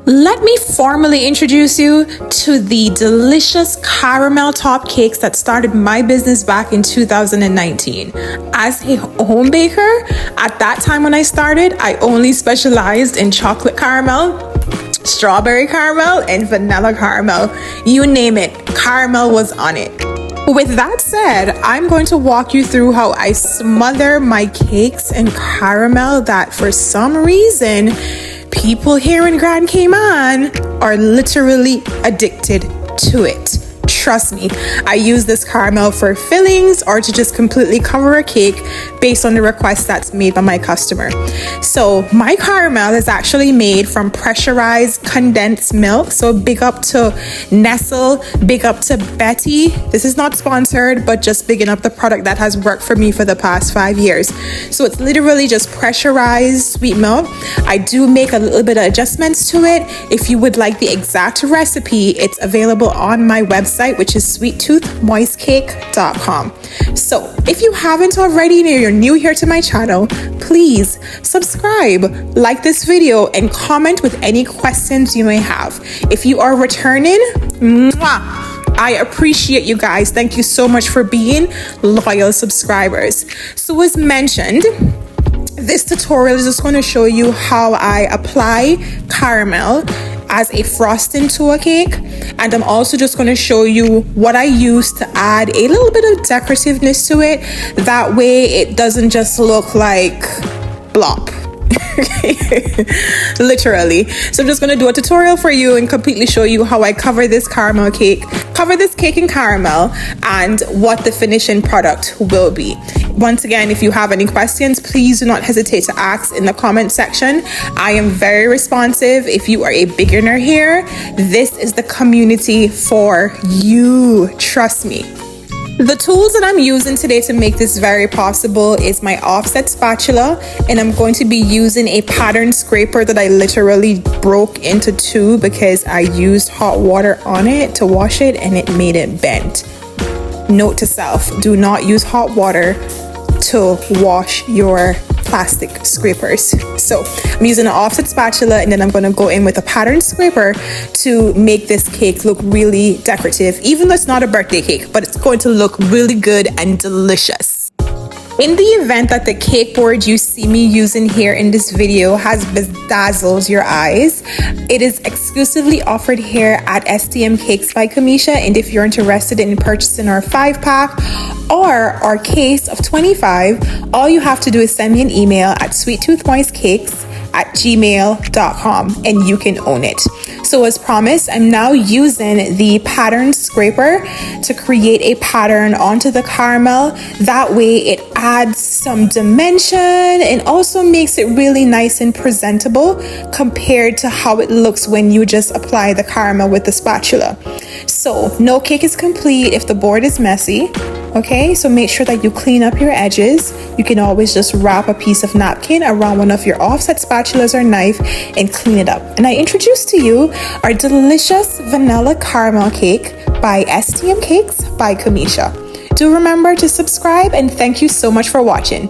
Let me formally introduce you to the delicious caramel top cakes that started my business back in 2019. As a home baker, at that time when I started, I only specialized in chocolate caramel, strawberry caramel, and vanilla caramel. You name it, caramel was on it. With that said, I'm going to walk you through how I smother my cakes in caramel that for some reason people here in Grand Cayman are literally addicted to it. Trust me, I use this caramel for fillings or to just completely cover a cake based on the request that's made by my customer. So my caramel is actually made from pressurized condensed milk. So big up to Nestle, big up to Betty. This is not sponsored, but just bigging up the product that has worked for me for the past 5 years. So it's literally just pressurized sweet milk. I do make a little bit of adjustments to it. If you would like the exact recipe, it's available on my website, which is Sweettoothmoistcakes.com. So if you haven't already and you're new here to my channel, please subscribe, like this video, and comment with any questions you may have. If you are returning, I appreciate you guys. Thank you so much for being loyal subscribers. So as mentioned, this tutorial is just going to show you how I apply caramel as a frosting to a cake, and I'm also just going to show you what I use to add a little bit of decorativeness to it. That way it doesn't just look like blop. Literally. So I'm just going to do a tutorial for you and completely show you how I cover this cake in caramel and what the finishing product will be. Once again, if you have any questions, please do not hesitate to ask in the comment section. I am very responsive. If you are a beginner here, this is the community for you. Trust me. The tools that I'm using today to make this very possible is my offset spatula, and I'm going to be using a pattern scraper that I literally broke into two because I used hot water on it to wash it and it made it bent. Note to self, do not use hot water to wash your plastic scrapers. So I'm using an offset spatula, and then I'm going to go in with a pattern scraper to make this cake look really decorative, even though it's not a birthday cake, but it's going to look really good and delicious. In the event that the cake board you see me using here in this video has bedazzled your eyes, it is exclusively offered here at STM Cakes by Kamisha, and if you're interested in purchasing our 5-pack or our case of 25, all you have to do is send me an email at sweettoothmoistcakes@gmail.com and you can own it. So as promised, I'm now using the pattern scraper to create a pattern onto the caramel. That way it adds some dimension and also makes it really nice and presentable compared to how it looks when you just apply the caramel with the spatula. So no cake is complete if the board is messy. Okay, so make sure that you clean up your edges. You can always just wrap a piece of napkin around one of your offset spatulas or knife and clean it up. And I introduce to you our delicious vanilla caramel cake by STM Cakes by Kamisha. Do remember to subscribe, and thank you so much for watching.